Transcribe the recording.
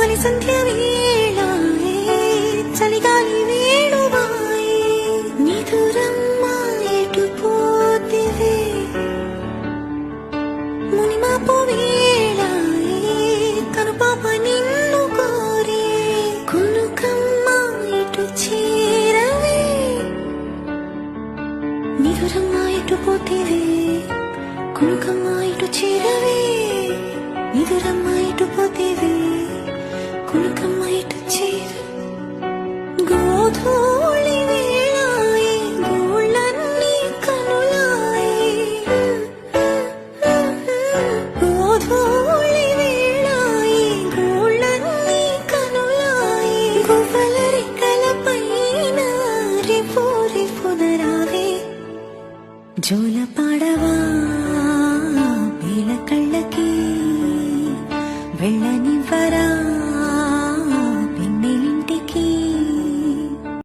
తొలి సంధ్య వేళాయే చలిగాలి వేణువాయే నిదురమ్మ ఎటు పోతివే మునిమాపు వేళాయే కనుపాప నిన్ను కోరే కునుకమ్మ ఎటు చేరవే నిదురమ్మ ఎటు పోతివే కునుకమ్మ ఎటు చేరవే నిదురమ్మ ఎటు పోతివే కునుకమ్మ